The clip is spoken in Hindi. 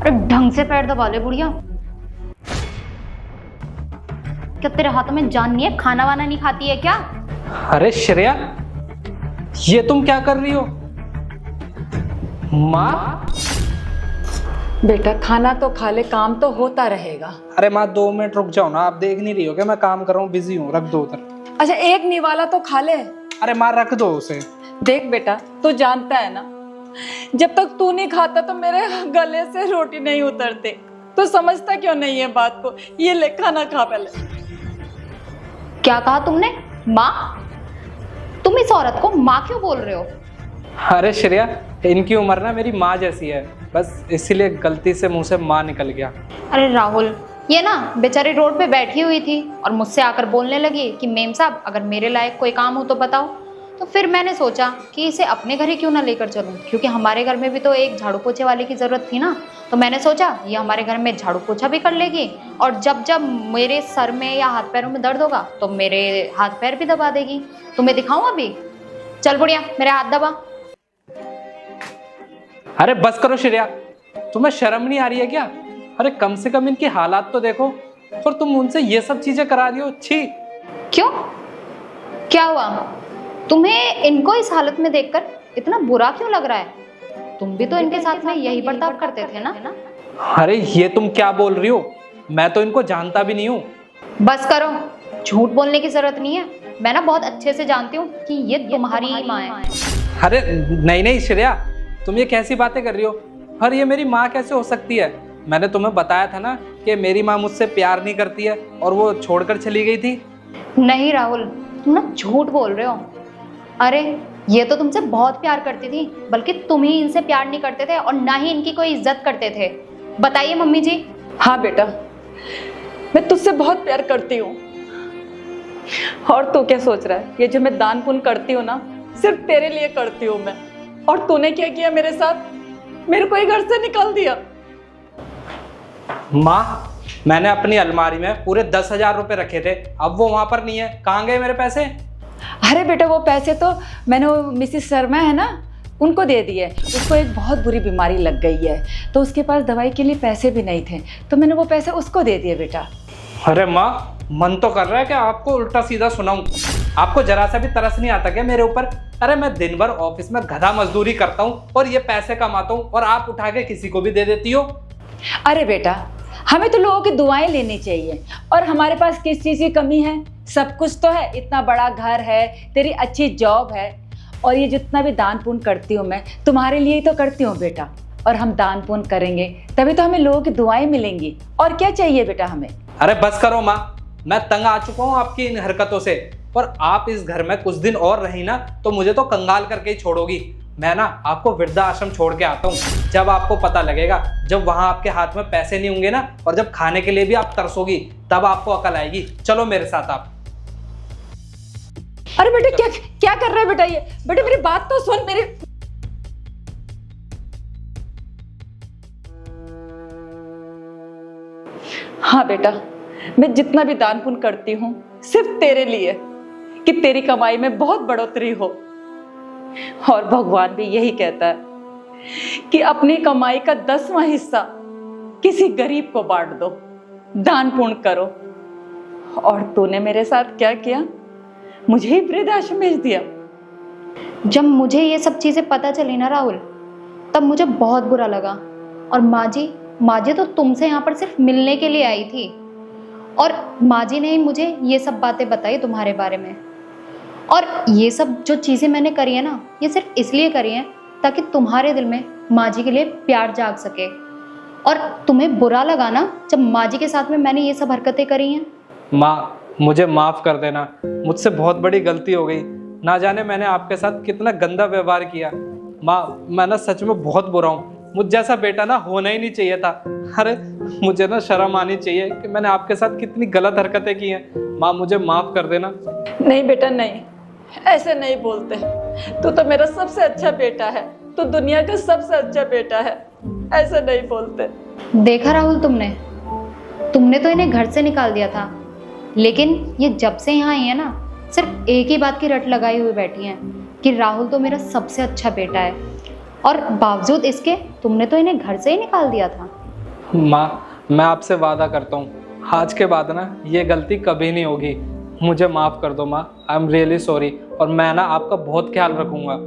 अरे ढंग से पैर दबा ले बुढ़िया। क्या तेरे हाथों में जान नहीं है? खाना वाना नहीं खाती है क्या? अरे श्रेया, ये तुम क्या कर रही हो? माँ? बेटा खाना तो खा ले, काम तो होता रहेगा। अरे माँ 2 मिनट रुक जाओ ना, आप देख नहीं रही हो क्या मैं काम कर रहा हूँ, बिजी हूँ, रख दो उधर। अच्छा एक निवाला तो खा ले। अरे माँ रख दो उसे। देख बेटा, तू जानता है ना, जब तक तू नहीं खाता तो मेरे गले से रोटी नहीं उतरती। तू समझता क्यों नहीं है बात को? ये ले खाना खा पहले। क्या कहा तुमने? माँ? तुम इस औरत को माँ क्यों बोल रहे हो? अरे श्रेया, इनकी उम्र ना मेरी माँ जैसी है, बस इसीलिए गलती से मुंह से माँ निकल गया। अरे राहुल, ये ना बेचारी रोड पे बैठी हुई थी और मुझसे आकर बोलने लगी कि मेम साहब अगर मेरे लायक कोई काम हो तो बताओ। तो फिर मैंने सोचा कि इसे अपने घर ही क्यों ना लेकर चलूं, क्योंकि हमारे घर में भी तो एक झाड़ू पोछे वाले की ज़रूरत थी ना। तो मैंने सोचा ये हमारे घर में झाड़ू पोछा भी कर लेगी और जब जब मेरे सर में या हाथ पैरों में दर्द होगा तो मेरे हाथ पैर भी दबा देगी। तुम्हें दिखाऊं अभी? चल बुढ़िया, मेरे हाथ दबा। अरे बस करो श्रेया, तुम्हें शर्म नहीं आ रही है क्या? अरे कम से कम इनकी हालात तो देखो, और तुम उनसे ये सब चीजें करा रही हो। छी! क्यों? क्या हुआ? तुम्हें इनको इस हालत में देखकर इतना बुरा क्यों लग रहा है? तुम भी तो इनके साथ में यही बर्ताव करते थे ना? अरे ये तुम क्या बोल रही हो? मैं तो इनको जानता भी नहीं हूँ। बस करो, झूठ बोलने की जरूरत नहीं है। मैं ना बहुत अच्छे से जानती हूँ कि ये तुम्हारी ही माँ है। अरे नहीं नहीं श्रेया, तुम ये कैसी बातें कर रही हो? और ये मेरी माँ कैसे हो सकती है? मैंने तुम्हें बताया था ना कि मेरी माँ मुझसे प्यार नहीं करती है और वो छोड़कर चली गई थी। नहीं राहुल, तुम ना झूठ बोल रहे हो। अरे ये तो तुमसे बहुत प्यार करती थी, बल्कि तुम ही इनसे प्यार नहीं करते थे और ना ही इनकी कोई इज्जत करते थे। बताइए मम्मी जी। हाँ बेटा, मैं तुझसे बहुत प्यार करती हूँ। और तू क्या सोच रहा है? ये जो मैं दान पुण्य करती हूँ ना, सिर्फ तेरे लिए करती हूँ मैं। और तूने क्या किया मेरे साथ? मेरे को ही घर से निकाल दिया। माँ, मैंने अपनी अलमारी में पूरे 10,000 रुपए रखे थे, अब वो वहां पर नहीं है। कहाँ गए मेरे पैसे? अरे बेटा वो पैसे तो मैंने वो मिसेस शर्मा है ना, उनको दे दिए। उसको एक बहुत बुरी बीमारी लग गई है, तो उसके पास दवाई के लिए पैसे भी नहीं थे, तो मैंने वो पैसे उसको दे दिए बेटा। अरे माँ, मन तो कर रहा है कि आपको उल्टा सीधा सुनाऊं। आपको जरा सा भी तरस नहीं आता क्या मेरे ऊपर? अरे मैं दिन भर ऑफिस में गधा मजदूरी करता हूँ और ये पैसे कमाता हूँ, और आप उठा के किसी को भी दे देती हो। अरे बेटा, हमें तो लोगों की दुआएं लेनी चाहिए। और हमारे पास किस चीज़ की कमी है? सब कुछ तो है। इतना बड़ा घर है, तेरी अच्छी जॉब है, और ये जितना भी दान पुण्य करती हूँ मैं तुम्हारे लिए ही तो करती हूँ बेटा। और हम दान पुण्य करेंगे तभी तो हमें लोगों की दुआएं मिलेंगी। और क्या चाहिए बेटा हमें? अरे बस करो माँ, मैं तंग आ चुका हूँ आपकी इन हरकतों से। और आप इस घर में कुछ दिन और रही ना तो मुझे तो कंगाल करके ही छोड़ोगी। मैं ना आपको वृद्धा आश्रम छोड़ के आता हूँ, जब आपको पता लगेगा, जब वहां आपके हाथ में पैसे नहीं होंगे ना, और जब खाने के लिए भी आप तरसोगी, तब आपको अकल आएगी। चलो मेरे साथ आप। अरे बेटा क्या क्या कर रहा है बेटा? ये बेटा मेरी बात तो सुन। मेरी हाँ बेटा, मैं जितना भी दान पुण्य करती हूँ सिर्फ तेरे लिए, कि तेरी कमाई में बहुत बढ़ोतरी हो। और भगवान भी यही कहता है कि अपनी कमाई का 10वां हिस्सा किसी गरीब को बांट दो, दान पुण्य करो। और तूने मेरे साथ क्या किया? मुझे ही वृद्धाश्रम भेज दिया। जब मुझे ये सब चीज़ें पता चली ना राहुल, तब मुझे बहुत बुरा लगा। और माँ जी तो तुमसे यहाँ पर सिर्फ मिलने के लिए आई थी, और माँ जी ने ही मुझे ये सब बातें बताई तुम्हारे बारे में। और ये सब जो चीज़ें मैंने करी है ना, ये सिर्फ इसलिए करी हैं ताकि तुम्हारे दिल में माँ जी के लिए प्यार जाग सके। और तुम्हें बुरा लगा ना जब माँ जी के साथ में मैंने ये सब हरकतें करी हैं? माँ, मुझे माफ कर देना, मुझसे बहुत बड़ी गलती हो गई। ना जाने मैंने आपके साथ कितना गंदा व्यवहार किया। माँ, मैं ना सच में बहुत बुरा हूँ। मुझ जैसा बेटा ना होना ही नहीं चाहिए था। अरे मुझे ना शर्म आनी चाहिए कि मैंने आपके साथ कितनी गलत हरकतें की हैं। माँ, मुझे माफ कर देना। नहीं बेटा नहीं, ऐसे नहीं बोलते। तू तो मेरा सबसे अच्छा बेटा है, तू दुनिया का सबसे अच्छा बेटा है, ऐसे नहीं बोलते। देखा राहुल, तुमने तो इन्हें घर से निकाल दिया था, लेकिन ये जब से यहाँ आई है ना, सिर्फ एक ही बात की रट लगाई हुई बैठी हैं कि राहुल तो मेरा सबसे अच्छा बेटा है। और बावजूद इसके तुमने तो इन्हें घर से ही निकाल दिया था। माँ, मैं आपसे वादा करता हूँ आज के बाद ना ये गलती कभी नहीं होगी। मुझे माफ़ कर दो माँ, आई एम रियली सॉरी। और मैं ना आपका बहुत ख्याल रखूँगा।